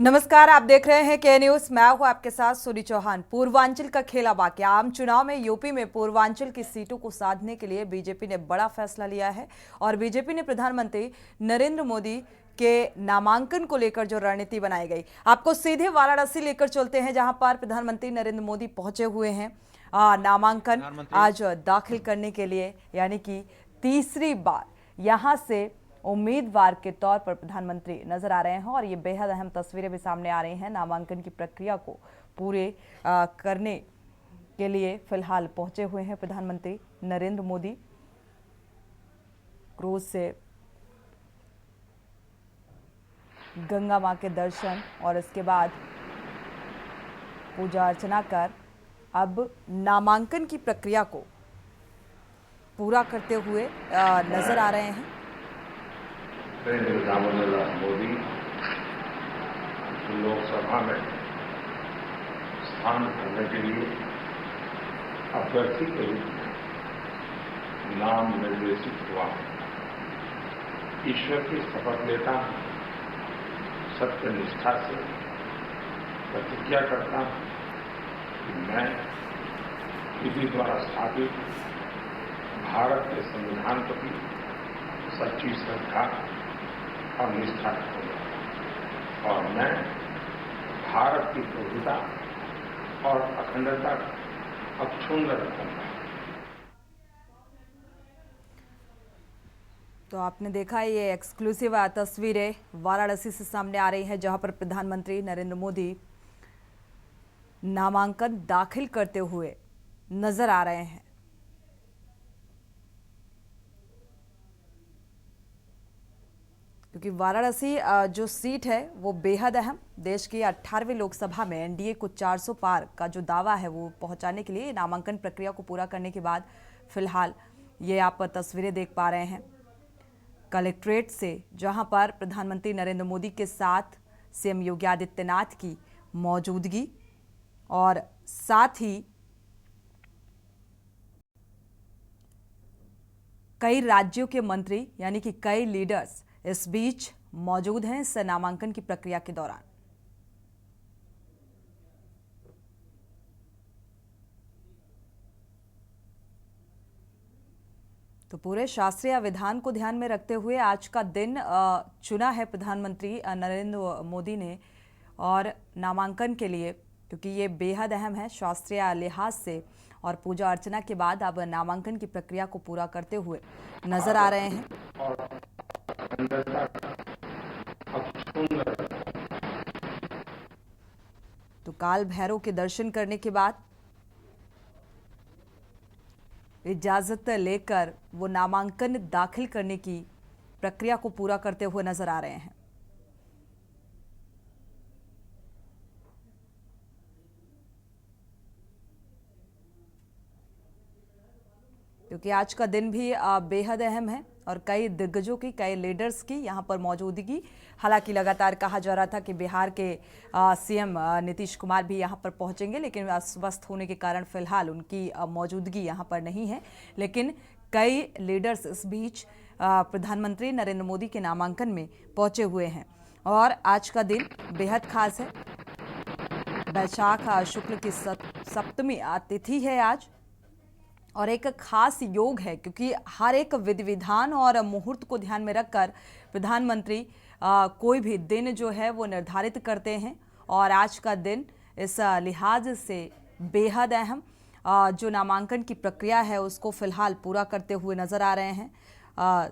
नमस्कार, आप देख रहे हैं के न्यूज। मैं हूं आपके साथ सूरी चौहान। पूर्वांचल का खेला बाकी। आम चुनाव में यूपी में पूर्वांचल की सीटों को साधने के लिए बीजेपी ने बड़ा फैसला लिया है और बीजेपी ने प्रधानमंत्री नरेंद्र मोदी के नामांकन को लेकर जो रणनीति बनाई गई, आपको सीधे वाराणसी लेकर चलते हैं, जहां पर प्रधानमंत्री नरेंद्र मोदी पहुंचे हुए हैं नामांकन आज दाखिल करने के लिए, यानी कि तीसरी बार यहां से उम्मीदवार के तौर पर प्रधानमंत्री नजर आ रहे हैं। और ये बेहद अहम तस्वीरें भी सामने आ रही हैं। नामांकन की प्रक्रिया को पूरे करने के लिए फिलहाल पहुंचे हुए हैं प्रधानमंत्री नरेंद्र मोदी। क्रूज से गंगा मां के दर्शन और इसके बाद पूजा अर्चना कर अब नामांकन की प्रक्रिया को पूरा करते हुए नजर आ रहे हैं। दामोदर मोदी लोकसभा में स्थान करने के लिए अभ्यर्थी के रूप में नाम निर्देशित हुआ। ईश्वर की शपथ लेता हूं, सत्य निष्ठा से प्रतिज्ञा करता हूं कि मैं विधि द्वारा स्थापित भारत के संविधान प्रति सच्ची श्रद्धा और निष्ठा रखूंगा और मैं भारत की प्रभुता और अखंडता अक्षुण्ण रखूंगा। तो आपने देखा ये एक्सक्लूसिव तस्वीरें वाराणसी से सामने आ रही हैं, जहां पर प्रधानमंत्री नरेंद्र मोदी नामांकन दाखिल करते हुए नजर आ रहे हैं। क्योंकि वाराणसी जो सीट है वो बेहद अहम, देश की 18वीं लोकसभा में एनडीए को 400 पार का जो दावा है वो पहुंचाने के लिए नामांकन प्रक्रिया को पूरा करने के बाद फिलहाल ये आप तस्वीरें देख पा रहे हैं कलेक्ट्रेट से, जहां पर प्रधानमंत्री नरेंद्र मोदी के साथ सीएम योगी आदित्यनाथ की मौजूदगी और साथ ही कई राज्यों के मंत्री यानी कि कई लीडर्स इस बीच मौजूद हैं इस नामांकन की प्रक्रिया के दौरान। तो पूरे शास्त्रीय विधान को ध्यान में रखते हुए आज का दिन चुना है प्रधानमंत्री नरेंद्र मोदी ने और नामांकन के लिए, क्योंकि ये बेहद अहम है शास्त्रीय लिहाज से। और पूजा अर्चना के बाद अब नामांकन की प्रक्रिया को पूरा करते हुए नजर आ रहे हैं। तो काल भैरव के दर्शन करने के बाद इजाजत लेकर वो नामांकन दाखिल करने की प्रक्रिया को पूरा करते हुए नजर आ रहे हैं। क्योंकि आज का दिन भी बेहद अहम है और कई दिग्गजों की, कई लीडर्स की यहाँ पर मौजूदगी। हालांकि लगातार कहा जा रहा था कि बिहार के सीएम नीतीश कुमार भी यहाँ पर पहुँचेंगे, लेकिन अस्वस्थ होने के कारण फिलहाल उनकी मौजूदगी यहाँ पर नहीं है। लेकिन कई लीडर्स इस बीच प्रधानमंत्री नरेंद्र मोदी के नामांकन में पहुँचे हुए हैं और आज का दिन बेहद खास है। बैशाख शुक्ल की सप्तमी तिथि है आज और एक खास योग है, क्योंकि हर एक विधि विधान और मुहूर्त को ध्यान में रखकर प्रधानमंत्री कोई भी दिन जो है वो निर्धारित करते हैं और आज का दिन इस लिहाज से बेहद अहम जो नामांकन की प्रक्रिया है उसको फिलहाल पूरा करते हुए नजर आ रहे हैं।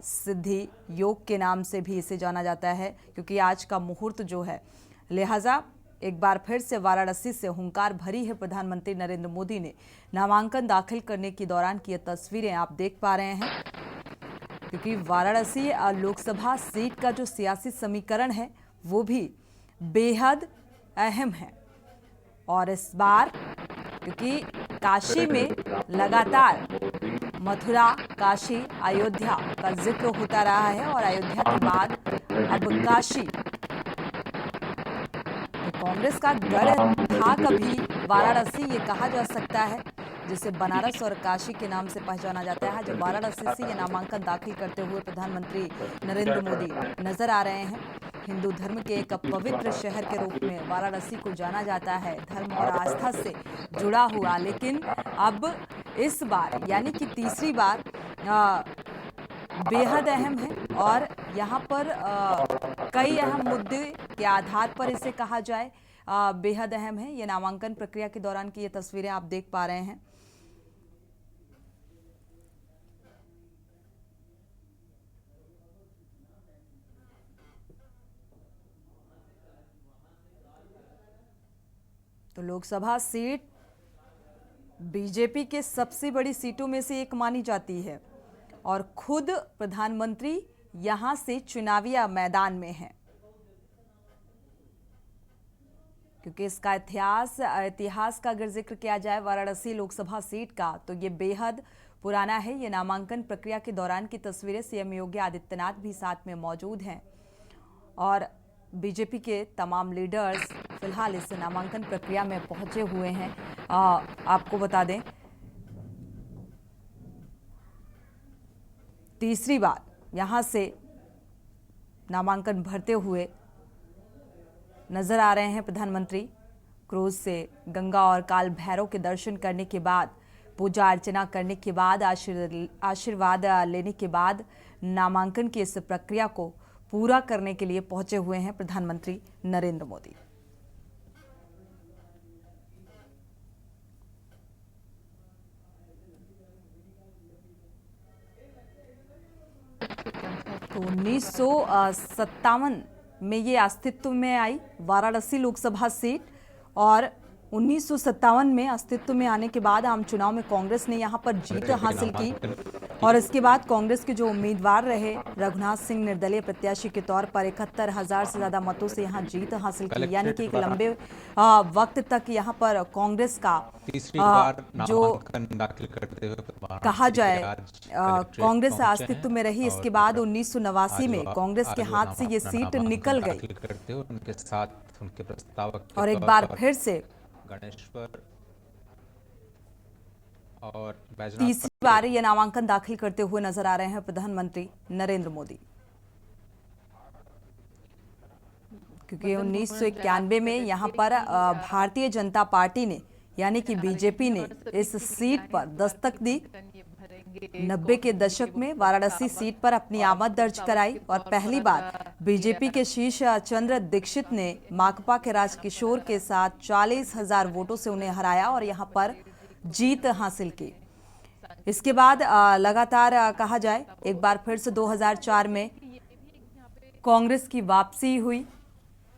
सिद्धि योग के नाम से भी इसे जाना जाता है, क्योंकि आज का मुहूर्त जो है, लिहाजा एक बार फिर से वाराणसी से हुंकार भरी है प्रधानमंत्री नरेंद्र मोदी ने नामांकन दाखिल करने के दौरान की ये तस्वीरें आप देख पा रहे हैं। क्योंकि वाराणसी लोकसभा सीट का जो सियासी समीकरण है वो भी बेहद अहम है और इस बार क्योंकि काशी में लगातार मथुरा, काशी, अयोध्या का जिक्र होता रहा है और अयोध्या के बाद अब काशी, कांग्रेस का गढ़ था कभी वाराणसी, ये कहा जा सकता है, जिसे बनारस और काशी के नाम से पहचाना जाता है। जब वाराणसी से ये नामांकन दाखिल करते हुए प्रधानमंत्री नरेंद्र मोदी नजर आ रहे हैं। हिंदू धर्म के एक पवित्र शहर के रूप में वाराणसी को जाना जाता है, धर्म और आस्था से जुड़ा हुआ। लेकिन अब इस बार यानी कि तीसरी बार बेहद अहम है और यहाँ पर कई अहम मुद्दे के आधार पर इसे कहा जाए बेहद अहम है। ये नामांकन प्रक्रिया के दौरान की ये तस्वीरें आप देख पा रहे हैं। तो लोकसभा सीट बीजेपी के सबसे बड़ी सीटों में से एक मानी जाती है और खुद प्रधानमंत्री यहां से चुनावी मैदान में हैं, क्योंकि इसका इतिहास का अगर जिक्र किया जाए वाराणसी लोकसभा सीट का तो ये बेहद पुराना है। ये नामांकन प्रक्रिया के दौरान की तस्वीरें, सीएम योगी आदित्यनाथ भी साथ में मौजूद हैं और बीजेपी के तमाम लीडर्स फिलहाल इस नामांकन प्रक्रिया में पहुंचे हुए हैं। आपको बता दें तीसरी बार यहां से नामांकन भरते हुए नजर आ रहे हैं प्रधानमंत्री। क्रूज से गंगा और काल भैरव के दर्शन करने के बाद, पूजा अर्चना करने के बाद, आशीर्वाद लेने के बाद नामांकन की इस प्रक्रिया को पूरा करने के लिए पहुंचे हुए हैं प्रधानमंत्री नरेंद्र मोदी। तो 1957 में ये अस्तित्व में आई वाराणसी लोकसभा सीट और 1957 में अस्तित्व में आने के बाद आम चुनाव में कांग्रेस ने यहां पर जीत हासिल की और इसके बाद कांग्रेस के जो उम्मीदवार रहे रघुनाथ सिंह निर्दलीय प्रत्याशी के तौर पर 71,000 से ज्यादा मतों से यहां जीत हासिल की। यानी कि एक लंबे वक्त तक यहां पर कांग्रेस का जो कहा जाए कांग्रेस अस्तित्व में रही। इसके बाद 1989 में कांग्रेस के हाथ से ये सीट निकल गई और एक बार फिर से गणेश्वर और तीसरी बार ये नामांकन दाखिल करते हुए नजर आ रहे हैं प्रधानमंत्री नरेंद्र मोदी, क्योंकि 1991 में यहां पर भारतीय जनता पार्टी ने यानी कि बीजेपी ने इस सीट पर दस्तक दी। 90 के दशक में वाराणसी सीट पर अपनी आमद दर्ज कराई और पहली बार बीजेपी के शीश चंद्र दीक्षित ने माकपा के राजकिशोर के साथ 40,000 वोटों से उन्हें हराया और यहां पर जीत हासिल की। इसके बाद लगातार कहा जाए एक बार फिर से 2004 में कांग्रेस की वापसी हुई।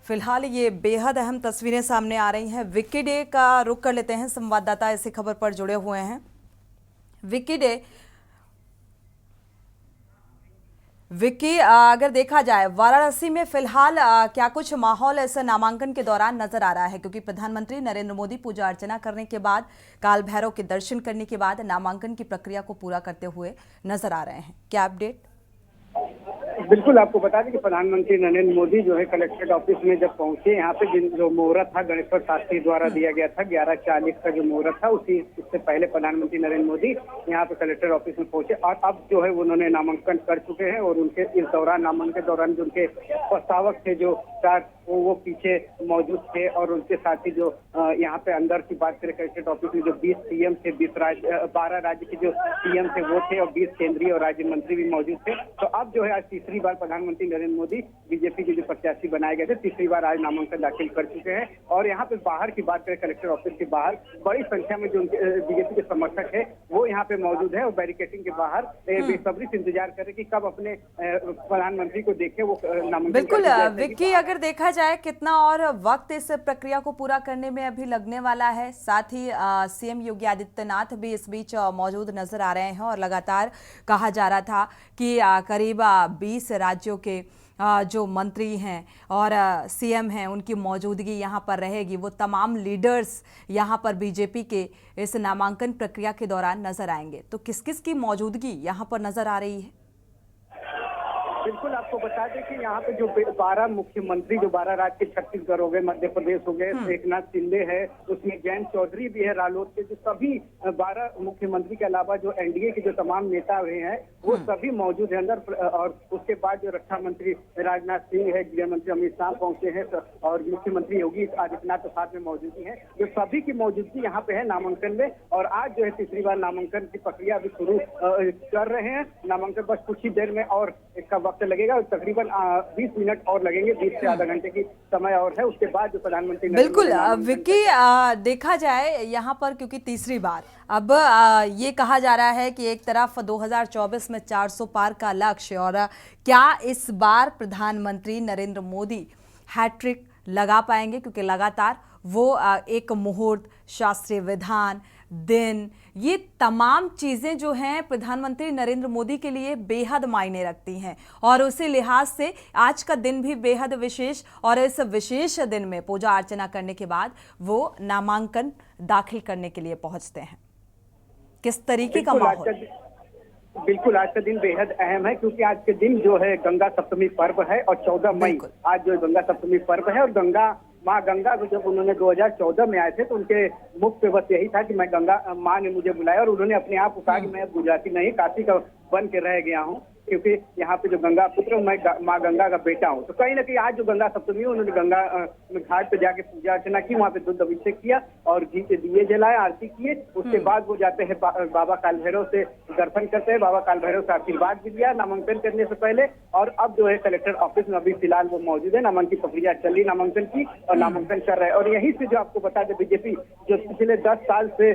फिलहाल ये बेहद अहम तस्वीरें सामने आ रही हैं। विकी डे का रुख कर लेते हैं, संवाददाता इसी खबर पर जुड़े हुए हैं। विकी डे, विक्की, अगर देखा जाए वाराणसी में फिलहाल क्या कुछ माहौल ऐसा नामांकन के दौरान नजर आ रहा है, क्योंकि प्रधानमंत्री नरेंद्र मोदी पूजा अर्चना करने के बाद, काल भैरव के दर्शन करने के बाद नामांकन की प्रक्रिया को पूरा करते हुए नजर आ रहे हैं, क्या अपडेट? बिल्कुल, आपको बता दें कि प्रधानमंत्री नरेंद्र मोदी जो है कलेक्ट्रेट ऑफिस में जब पहुंचे, यहाँ पे जो मुहूर्त था गणेश्वर शास्त्री द्वारा दिया गया था 11:40 का जो मुहूर्त था, उससे पहले प्रधानमंत्री नरेंद्र मोदी यहाँ पे कलेक्ट्रेट ऑफिस में पहुंचे और अब जो है उन्होंने नामांकन कर चुके हैं और उनके इस दौरान नामांकन के दौरान जो उनके प्रस्तावक थे जो 4 वो पीछे मौजूद थे और उनके साथ ही जो यहाँ पे अंदर की बात करें कलेक्ट्रेट ऑफिस में जो 20 सीएम थे, 12 राज्य के जो सीएम थे वो थे और 20 केंद्रीय और राज्य मंत्री भी मौजूद थे। तो अब जो है आज तीसरी बार प्रधानमंत्री नरेंद्र मोदी बीजेपी के जो प्रत्याशी बनाए गए थे, तीसरी बार आज नामांकन दाखिल कर चुके हैं और यहाँ पे बाहर की बात करें कलेक्टर ऑफिस के बाहर बड़ी संख्या में जो बीजेपी के समर्थक है वो यहाँ पे मौजूद है और बैरिकेडिंग के बाहर बेसब्री से इंतजार कर रहे कि कब अपने प्रधानमंत्री को देखे वो नामांकन। बिल्कुल विक्की, अगर देखा जाए कितना और वक्त इस प्रक्रिया को पूरा करने में अभी लगने वाला है, साथ ही सीएम योगी आदित्यनाथ भी इस बीच मौजूद नजर आ रहे हैं और लगातार कहा जा रहा था कि करीब 20 राज्यों के जो मंत्री हैं और सीएम हैं उनकी मौजूदगी यहाँ पर रहेगी। वो तमाम लीडर्स यहाँ पर बीजेपी के इस नामांकन प्रक्रिया के दौरान नजर आएंगे, तो किस किस की मौजूदगी यहाँ पर नजर आ रही है? बिल्कुल आपको बता दें कि यहाँ पे जो 12 मुख्यमंत्री, जो 12 राज्य के, छत्तीसगढ़ हो गए, मध्य प्रदेश हो गए, एक नाथ शिंदे है, उसमें जयंत चौधरी भी है रालोद के, जो सभी 12 मुख्यमंत्री के अलावा जो एनडीए के जो तमाम नेता हुए हैं वो सभी मौजूद है अंदर। और उसके बाद जो रक्षा मंत्री राजनाथ सिंह है, गृह मंत्री अमित शाह पहुंचे हैं और मुख्यमंत्री योगी आदित्यनाथ के साथ में मौजूदगी है। जो सभी की मौजूदगी यहाँ पे है नामांकन में। और आज जो है तीसरी बार नामांकन की प्रक्रिया अभी शुरू कर रहे हैं। नामांकन बस कुछ ही देर में और इसका वक्त लगेगा, तकरीबन 20 मिनट और लगेंगे, 20 से आधा घंटे की समय और है। उसके बाद जो प्रधानमंत्री बिल्कुल विक्की, देखा जाए यहाँ पर क्योंकि तीसरी बार अब ये कहा जा रहा है कि एक तरफ 2024 में 400 पार का लक्ष्य, और क्या इस बार प्रधानमंत्री नरेंद्र मोदी हैट्रिक लगा पाएंगे, क्योंकि लगातार वो एक मुहूर्त, शास्त्रीय विधान, दिन, ये तमाम चीज़ें जो हैं प्रधानमंत्री नरेंद्र मोदी के लिए बेहद मायने रखती हैं। और उसी लिहाज से आज का दिन भी बेहद विशेष, और इस विशेष दिन में पूजा अर्चना करने के बाद वो नामांकन दाखिल करने के लिए पहुंचते हैं। किस तरीके का माहौल? बिल्कुल आज का दिन बेहद अहम है, क्योंकि आज के दिन जो है गंगा सप्तमी पर्व है और 14 मई आज जो गंगा सप्तमी पर्व है। और माँ गंगा को जब उन्होंने 2014 में आए थे तो उनके मुख पे बस यही था कि मैं गंगा माँ ने मुझे बुलाया, और उन्होंने अपने आप को कहा कि मैं गुजराती नहीं, काशी का बन के रह गया हूँ, क्योंकि यहाँ पे जो गंगा पुत्र हूँ, मैं माँ गंगा का बेटा हूँ। तो कहीं ना कहीं आज जो गंगा सप्तमी है, उन्होंने गंगा घाट पे जाके पूजा अर्चना की, वहाँ पे दूध अभिषेक किया और घी के दिए जलाए, आरती किए। उसके बाद वो जाते हैं बाबा काल भैरव से दर्शन करते हैं, बाबा काल भैरव से आशीर्वाद भी लिया नामांकन करने से पहले। और अब जो है कलेक्टर ऑफिस में अभी फिलहाल वो मौजूद है, नामांकन की प्रक्रिया चल रही नामांकन की, और नामांकन कर रहे हैं। और यहीं से जो आपको बता दें, बीजेपी जो पिछले 10 साल से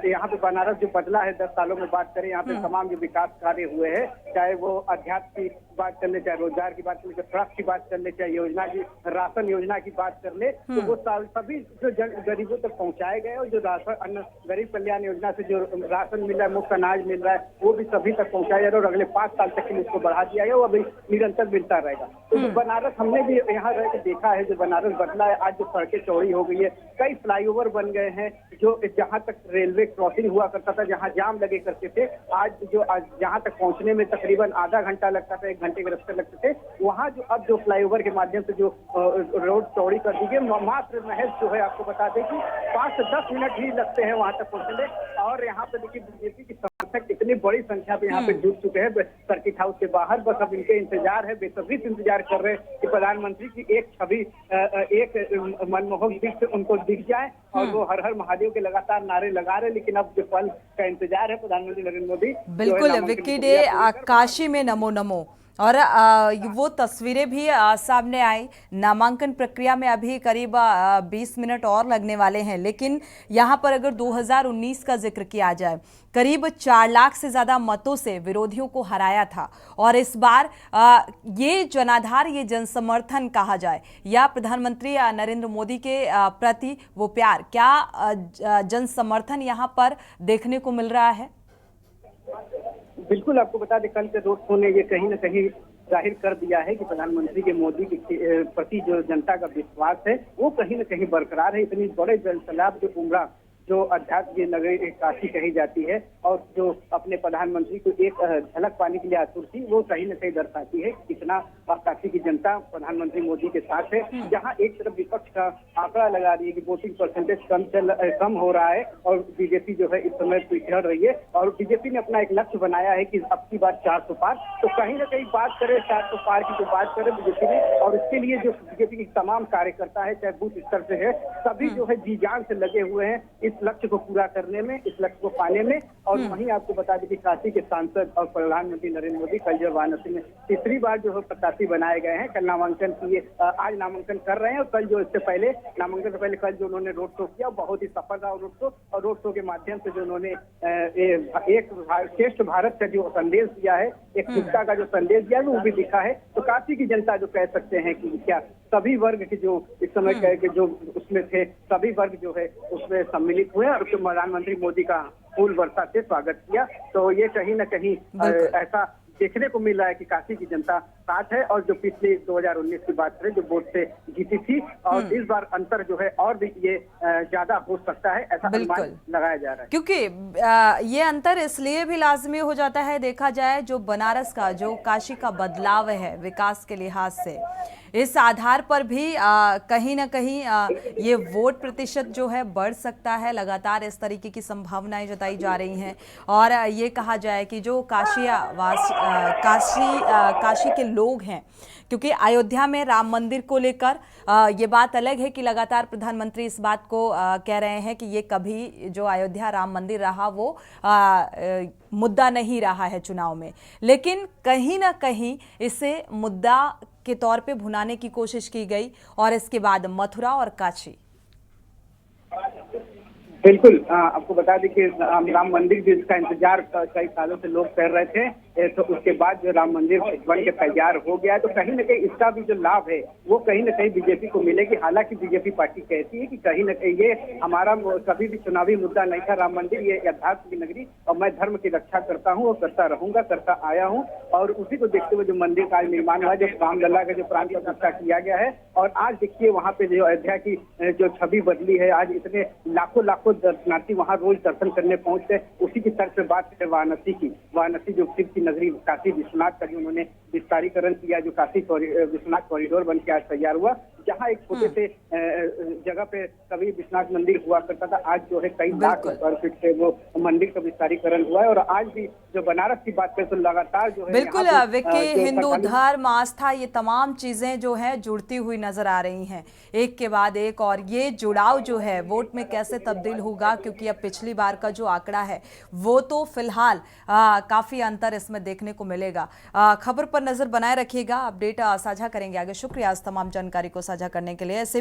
यहाँ पे बनारस जो बदला है 10 सालों में बात करें, यहाँ पे तमाम जो विकास कार्य हुए हैं, चाहे वो अध्यात्म की बात कर ले, चाहे रोजगार की बात कर ले, चाहे सड़क की बात कर ले, चाहे योजना की, राशन योजना की बात कर ले, तो वो सभी जो गरीबों तक पहुंचाए गए, और जो राशन अन्न गरीब कल्याण योजना से जो राशन मिल रहा है, मुफ्त अनाज मिल रहा है, वो भी सभी तक पहुंचाया जा रहा है। और अगले 5 साल तक के लिए उसको बढ़ा दिया है, वो अभी निरंतर मिलता रहेगा। तो जो बनारस हमने भी यहाँ रह के देखा है, जो बनारस बदला है, आज जो सड़कें चौड़ी हो गई है, कई फ्लाईओवर बन गए हैं, जो जहाँ तक रेलवे क्रॉसिंग हुआ करता था, जहाँ जाम लगे करते थे, आज जहाँ तक पहुंचने में तकरीबन आधा घंटा लगता था, 1 घंटे के रास्ते लगते थे, वहाँ जो अब जो फ्लाईओवर के माध्यम से जो रोड चौड़ी कर दी गई, मात्र महज जो है आपको बता दें कि 5 से 10 मिनट ही लगते हैं वहाँ तक पहुँचने। और यहाँ पे देखिए बीजेपी की समर्थक इतनी बड़ी संख्या पे यहाँ पे जुट चुके हैं सर्किट हाउस के बाहर। बस अब इनके इंतजार है, बेसब्री से इंतजार कर रहे हैं कि प्रधानमंत्री की एक छवि, एक मनमोहक दृश्य उनको दिख जाए, और वो हर हर महादेव के लगातार नारे लगा रहे। लेकिन अब जो पल का इंतजार है प्रधानमंत्री नरेंद्र मोदी, बिल्कुल विक्की डे, काशी में नमो नमो, और वो तस्वीरें भी सामने आई। नामांकन प्रक्रिया में अभी करीब 20 मिनट और लगने वाले हैं, लेकिन यहाँ पर अगर 2019 का जिक्र किया जाए, करीब 4 लाख से ज़्यादा मतों से विरोधियों को हराया था। और इस बार ये जनाधार, ये जनसमर्थन कहा जाए, या प्रधानमंत्री नरेंद्र मोदी के प्रति वो प्यार, क्या जनसमर्थन यहाँ पर देखने को मिल रहा है? बिल्कुल आपको बता दें, कल के रोड शो ने ये कहीं ना कहीं जाहिर कर दिया है कि प्रधानमंत्री के मोदी के प्रति जो जनता का विश्वास है वो कहीं ना कहीं बरकरार है। इतनी बड़े जनसैलाब जो उमड़ा, जो अध्यात्म की नगरी काशी कही जाती है, और जो अपने प्रधानमंत्री को एक झलक पाने के लिए आतुर थी, वो कहीं न कहीं दर्शाती है कितना काशी की जनता प्रधानमंत्री मोदी के साथ है। जहां एक तरफ विपक्ष का आंकड़ा लगा रही है कि वोटिंग परसेंटेज कम हो रहा है, और बीजेपी जो है इस समय पिछड़ रही है, और बीजेपी ने अपना एक लक्ष्य बनाया है कि अब की बार 400 पार। तो कहीं ना कहीं बात करें 400 पार की, जो बात करें बीजेपी ने, और इसके लिए जो बीजेपी के तमाम कार्यकर्ता है, चाहे बूथ स्तर से है, सभी जो है जी जान से लगे हुए हैं इस लक्ष्य को पूरा करने में, इस लक्ष्य को पाने में। और वहीं आपको बता दें कि काशी के सांसद और प्रधानमंत्री नरेंद्र मोदी कल जो वाराणसी में तीसरी बार जो है प्रत्याशी बनाए गए हैं, कल नामांकन किए, आज नामांकन कर रहे हैं, और कल जो इससे पहले नामांकन से पहले कल जो उन्होंने रोड शो किया, बहुत ही सफल रहा रोड शो। और रोड शो के माध्यम से जो उन्होंने एक श्रेष्ठ भारत का जो संदेश दिया है, एक शिक्षा का जो संदेश दिया है, वो भी दिखा है। तो काशी की जनता जो कह सकते हैं कि क्या सभी वर्ग के जो इस समय के जो उसमें थे, सभी वर्ग जो है उसमें सम्मिलित हुए और प्रधानमंत्री मोदी का फूल वर्षा से स्वागत किया। तो ये कहीं ना कहीं ऐसा देखने को मिल रहा है कि काशी की जनता 60 है, और जो पिछली 2019 की बात करें जो वोट से जीती थी, और इस बार अंतर जो है और भी ये ज्यादा हो सकता है, ऐसा अनुमान लगाया जा रहा है। क्योंकि ये अंतर इसलिए भी लाजमी हो जाता है, देखा जाए जो बनारस का, जो काशी का बदलाव है विकास के लिहाज से, इस आधार पर भी कहीं ना कहीं ये वोट प्रतिशत जो है बढ़ सकता है। लगातार इस तरीके की संभावनाएं जताई जा रही हैं, और ये कहा जाए कि जो काशी के लोग हैं, क्योंकि अयोध्या में राम मंदिर को लेकर ये बात अलग है कि लगातार प्रधानमंत्री इस बात को कह रहे हैं कि ये कभी जो अयोध्या राम मंदिर रहा वो मुद्दा नहीं रहा है चुनाव में, लेकिन कहीं ना कहीं इसे मुद्दा के तौर पे भुनाने की कोशिश की गई, और इसके बाद मथुरा और काशी। बिल्कुल, आपको बता दें कि राम मंदिर जिसका इंतजार कई सालों से लोग कर रहे थे, तो उसके बाद जो राम मंदिर बन के तैयार हो गया, तो कहीं न कहीं इसका भी जो लाभ है वो कहीं न कहीं बीजेपी को मिलेगी। हालांकि बीजेपी पार्टी कहती है कि कहीं न कहीं ये हमारा कभी भी चुनावी मुद्दा नहीं था राम मंदिर, ये अध्यात्म की नगरी, और मैं धर्म की रक्षा करता हूँ और करता रहूंगा, करता आया हूँ। और उसी को देखते हुए जो मंदिर का निर्माण हुआ, जो रामलला का जो प्राण प्रतिष्ठा किया गया है, और आज देखिए वहाँ पे जो अयोध्या की जो छवि बदली है, आज इतने लाखों दर्शनार्थी वहाँ रोज दर्शन करने पहुंचते। उसी की तर्ज पे बात करें वाराणसी की, वाराणसी जो शिव की नगरी काशी विश्वनाथ का जो उन्होंने विस्तारीकरण किया, जो काशी विश्वनाथ कॉरिडोर बन के आज तैयार हुआ, जहाँ एक छोटे से जगह पे कभी विश्वनाथ मंदिर हुआ करता था, आज जो है कई लाख स्क्वायर फीट से वो मंदिर का विस्तारीकरण हुआ है। और आज भी जो बनारस की बात करें तो लगातार जो है बिल्कुल विक्की, हिंदू धर्म, आस्था, ये तमाम चीजें जो है जुड़ती हुई नजर आ रही हैं एक के बाद एक, और ये जुड़ाव जो है वोट में कैसे तब्दील होगा, क्योंकि अब पिछली बार का जो आंकड़ा है वो तो फिलहाल काफी अंतर इसमें देखने को मिलेगा। खबर पर नजर बनाए रखिएगा, अपडेट साझा करेंगे आगे। शुक्रिया इस तमाम जानकारी को साझा करने के लिए।